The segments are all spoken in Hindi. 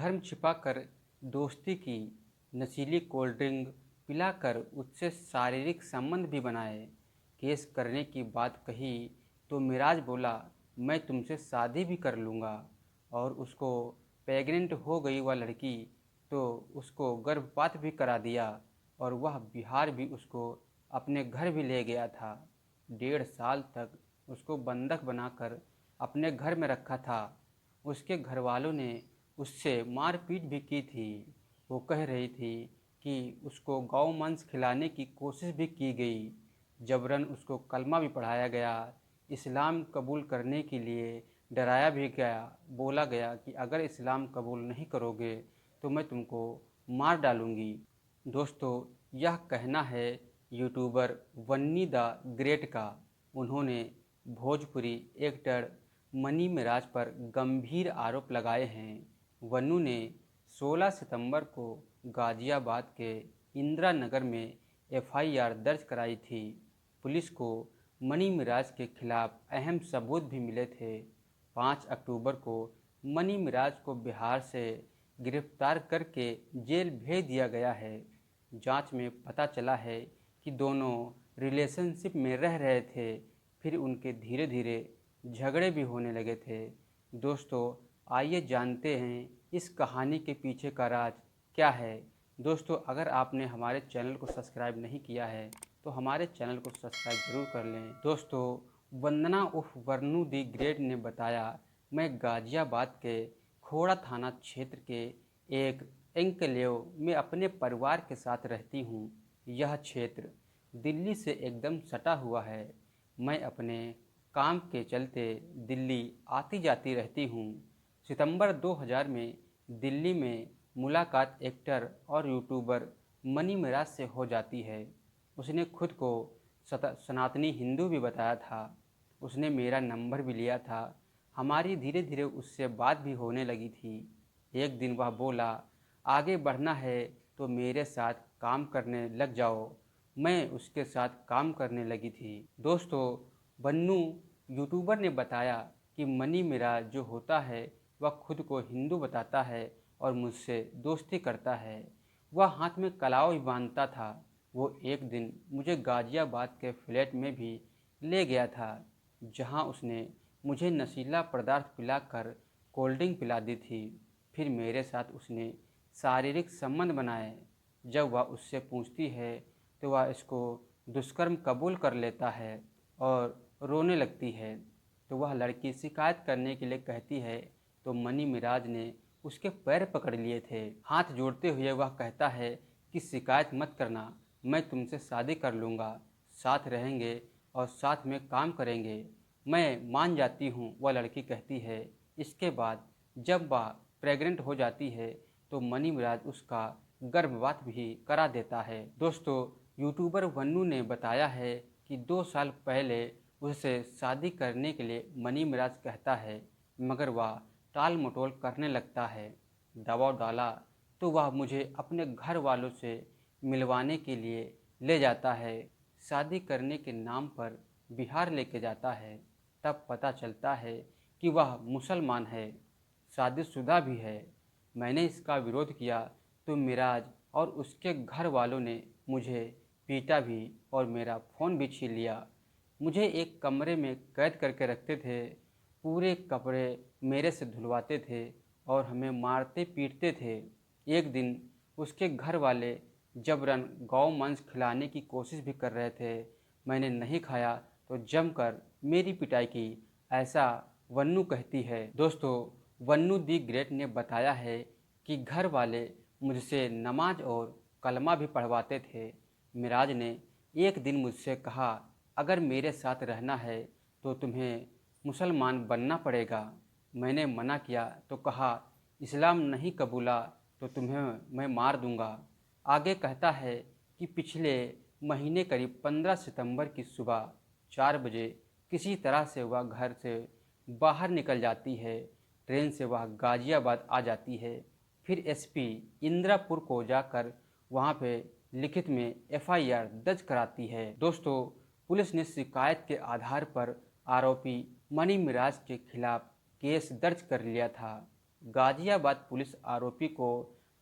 धर्म छिपाकर दोस्ती की, नशीली कोल्ड ड्रिंक पिलाकर उससे शारीरिक संबंध भी बनाए। केस करने की बात कही तो मिराज बोला, मैं तुमसे शादी भी कर लूँगा। और उसको प्रेग्नेंट हो गई वह लड़की तो उसको गर्भपात भी करा दिया और वह बिहार भी उसको अपने घर भी ले गया था। 1.5 साल तक उसको बंधक बनाकर अपने घर में रखा था। उसके घर वालों ने उससे मारपीट भी की थी। वो कह रही थी कि उसको गौ मांस खिलाने की कोशिश भी की गई। जबरन उसको कलमा भी पढ़ाया गया। इस्लाम कबूल करने के लिए डराया भी गया। बोला गया कि अगर इस्लाम कबूल नहीं करोगे तो मैं तुमको मार डालूँगी। दोस्तों, यह कहना है यूट्यूबर वन्नी द ग्रेट का। उन्होंने भोजपुरी एक्टर मनी मिराज पर गंभीर आरोप लगाए हैं। वन्नू ने 16 सितंबर को गाजियाबाद के इंदिरा नगर में एफआईआर दर्ज कराई थी। पुलिस को मनी मिराज के खिलाफ अहम सबूत भी मिले थे। 5 अक्टूबर को मनी मिराज को बिहार से गिरफ्तार करके जेल भेज दिया गया है। जांच में पता चला है कि दोनों रिलेशनशिप में रह रहे थे। फिर उनके धीरे धीरे झगड़े भी होने लगे थे। दोस्तों, आइए जानते हैं इस कहानी के पीछे का राज क्या है। दोस्तों, अगर आपने हमारे चैनल को सब्सक्राइब नहीं किया है तो हमारे चैनल को सब्सक्राइब जरूर कर लें। दोस्तों, वंदना उर्फ वन्नू दी ग्रेट ने बताया, मैं गाजियाबाद के खोड़ा थाना क्षेत्र के एक एन्क्लेव में अपने परिवार के साथ रहती हूँ। यह क्षेत्र दिल्ली से एकदम सटा हुआ है। मैं अपने काम के चलते दिल्ली आती जाती रहती हूँ। सितंबर 2000 में दिल्ली में मुलाकात एक्टर और यूट्यूबर मनी मिराज से हो जाती है। उसने खुद को सनातनी हिंदू भी बताया था। उसने मेरा नंबर भी लिया था। हमारी धीरे धीरे उससे बात भी होने लगी थी। एक दिन वह बोला, आगे बढ़ना है तो मेरे साथ काम करने लग जाओ। मैं उसके साथ काम करने लगी थी। दोस्तों, बन्नू यूट्यूबर ने बताया कि मनी मिराज जो होता है वह खुद को हिंदू बताता है और मुझसे दोस्ती करता है। वह हाथ में कलाव भी बांधता था। वो एक दिन मुझे गाजियाबाद के फ्लैट में भी ले गया था, जहां उसने मुझे नशीला पदार्थ पिलाकर कोल्ड ड्रिंक पिला दी थी। फिर मेरे साथ उसने शारीरिक संबंध बनाए। जब वह उससे पूछती है तो वह इसको दुष्कर्म कबूल कर लेता है और रोने लगती है। तो वह लड़की शिकायत करने के लिए कहती है तो मनी मिराज ने उसके पैर पकड़ लिए थे। हाथ जोड़ते हुए वह कहता है कि शिकायत मत करना, मैं तुमसे शादी कर लूँगा, साथ रहेंगे और साथ में काम करेंगे। मैं मान जाती हूँ, वह लड़की कहती है। इसके बाद जब वह प्रेग्नेंट हो जाती है तो मनी मिराज उसका गर्भपात भी करा देता है। दोस्तों, यूट्यूबर वन्नू ने बताया है कि 2 साल पहले उससे शादी करने के लिए मनी मिराज कहता है, मगर वह टाल मटोल करने लगता है। दबाव डाला तो वह मुझे अपने घर वालों से मिलवाने के लिए ले जाता है। शादी करने के नाम पर बिहार लेके जाता है। तब पता चलता है कि वह मुसलमान है, शादीशुदा भी है। मैंने इसका विरोध किया तो मिराज और उसके घर वालों ने मुझे पीटा भी और मेरा फ़ोन भी छीन लिया। मुझे एक कमरे में कैद करके रखते थे। पूरे कपड़े मेरे से धुलवाते थे और हमें मारते पीटते थे। एक दिन उसके घर वाले जबरन गौ मांस खिलाने की कोशिश भी कर रहे थे। मैंने नहीं खाया तो जमकर मेरी पिटाई की, ऐसा वन्नू कहती है। दोस्तों, वन्नू दी ग्रेट ने बताया है कि घर वाले मुझसे नमाज और कलमा भी पढ़वाते थे। मिराज ने एक दिन मुझसे कहा, अगर मेरे साथ रहना है तो तुम्हें मुसलमान बनना पड़ेगा। मैंने मना किया तो कहा, इस्लाम नहीं कबूला तो तुम्हें मैं मार दूंगा। आगे कहता है कि पिछले महीने करीब 15 सितंबर की सुबह 4 बजे किसी तरह से वह घर से बाहर निकल जाती है। ट्रेन से वह गाजियाबाद आ जाती है। फिर एसपी इंदिरापुर को जाकर वहां पे लिखित में एफआईआर दर्ज कराती है। दोस्तों, पुलिस ने शिकायत के आधार पर आरोपी मनी मिराज के खिलाफ केस दर्ज कर लिया था। गाजियाबाद पुलिस आरोपी को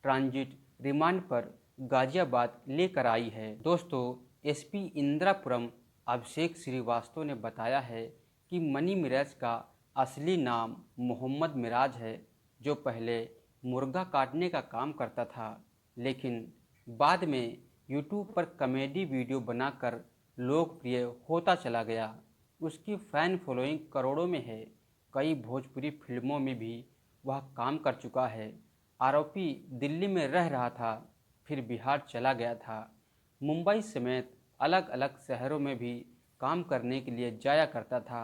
ट्रांजिट रिमांड पर गाजियाबाद लेकर आई है। दोस्तों, एसपी इंदिरापुरम अभिषेक श्रीवास्तव ने बताया है कि मनी मिराज का असली नाम मोहम्मद मिराज है, जो पहले मुर्गा काटने का काम करता था, लेकिन बाद में यूट्यूब पर कॉमेडी वीडियो बनाकर लोकप्रिय होता चला गया। उसकी फैन फॉलोइंग करोड़ों में है। कई भोजपुरी फिल्मों में भी वह काम कर चुका है। आरोपी दिल्ली में रह रहा था, फिर बिहार चला गया था। मुंबई समेत अलग अलग शहरों में भी काम करने के लिए जाया करता था।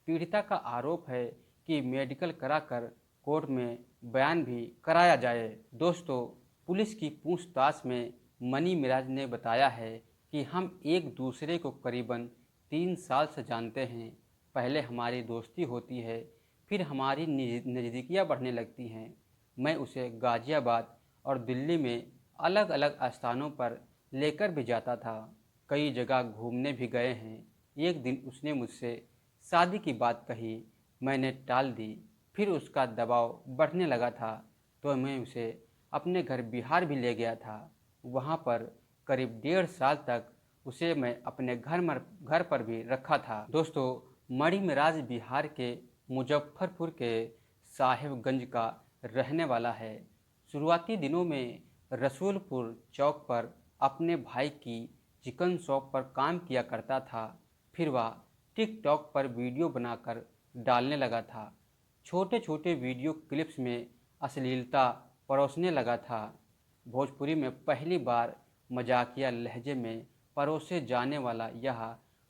पीड़िता का आरोप है कि मेडिकल कराकर कोर्ट में बयान भी कराया जाए। दोस्तों, पुलिस की पूछताछ में मनी मिराज ने बताया है कि हम एक दूसरे को करीबन 3 साल से जानते हैं। पहले हमारी दोस्ती होती है, फिर हमारी नज़दीकियाँ बढ़ने लगती हैं। मैं उसे गाजियाबाद और दिल्ली में अलग अलग स्थानों पर लेकर भी जाता था। कई जगह घूमने भी गए हैं। एक दिन उसने मुझसे शादी की बात कही, मैंने टाल दी। फिर उसका दबाव बढ़ने लगा था, तो मैं उसे अपने घर बिहार भी ले गया था। वहाँ पर करीब 1.5 साल तक उसे मैं अपने घर पर भी रखा था। दोस्तों, मणि मिराज बिहार के मुजफ्फरपुर के साहेबगंज का रहने वाला है। शुरुआती दिनों में रसूलपुर चौक पर अपने भाई की चिकन शॉप पर काम किया करता था। फिर वह टिकटॉक पर वीडियो बनाकर डालने लगा था। छोटे छोटे वीडियो क्लिप्स में अश्लीलता परोसने लगा था। भोजपुरी में पहली बार मजाकिया लहजे में परोसे जाने वाला यह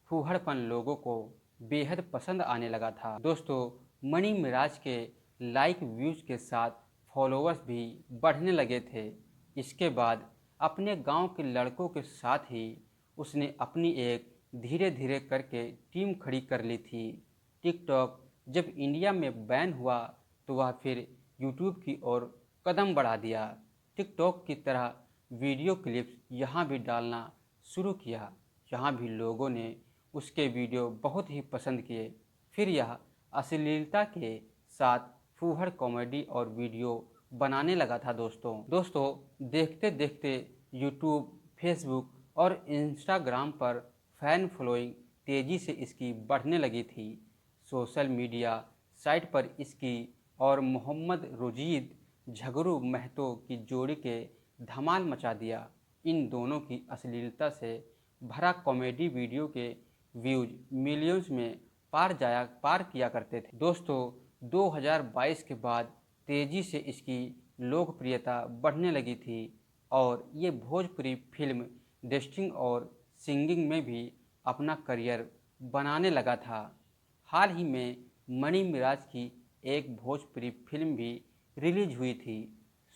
फूहड़पन लोगों को बेहद पसंद आने लगा था। दोस्तों, मणि मिराज के लाइक व्यूज के साथ फॉलोअर्स भी बढ़ने लगे थे। इसके बाद अपने गांव के लड़कों के साथ ही उसने अपनी एक धीरे धीरे करके टीम खड़ी कर ली थी। टिकटॉक जब इंडिया में बैन हुआ तो वह फिर यूट्यूब की ओर कदम बढ़ा दिया। टिकटॉक की तरह वीडियो क्लिप्स यहाँ भी डालना शुरू किया। यहाँ भी लोगों ने उसके वीडियो बहुत ही पसंद किए। फिर यह अश्लीलता के साथ फूहड़ कॉमेडी और वीडियो बनाने लगा था। दोस्तों, देखते देखते यूट्यूब, फेसबुक और इंस्टाग्राम पर फैन फॉलोइंग तेज़ी से इसकी बढ़ने लगी थी। सोशल मीडिया साइट पर इसकी और मोहम्मद रोजीद झगरू महतो की जोड़ी के धमाल मचा दिया। इन दोनों की अश्लीलता से भरा कॉमेडी वीडियो के व्यूज मिलियंस में पार किया करते थे। दोस्तों, 2022 के बाद तेज़ी से इसकी लोकप्रियता बढ़ने लगी थी और ये भोजपुरी फिल्म इंडस्ट्री और सिंगिंग में भी अपना करियर बनाने लगा था। हाल ही में मणि मिराज की एक भोजपुरी फिल्म भी रिलीज हुई थी।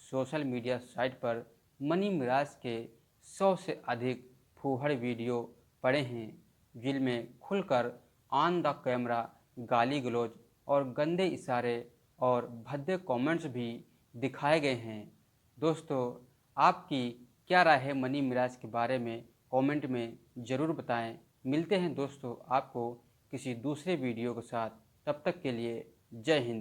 सोशल मीडिया साइट पर मणि मिराज के 100 से अधिक फूहड़ वीडियो पड़े हैं, जिनमें खुलकर ऑन द कैमरा गाली गलौज और गंदे इशारे और भद्दे कमेंट्स भी दिखाए गए हैं। दोस्तों, आपकी क्या राय है मणि मिराज के बारे में? कमेंट में ज़रूर बताएं। मिलते हैं दोस्तों आपको किसी दूसरे वीडियो के साथ। तब तक के लिए जय हिंद।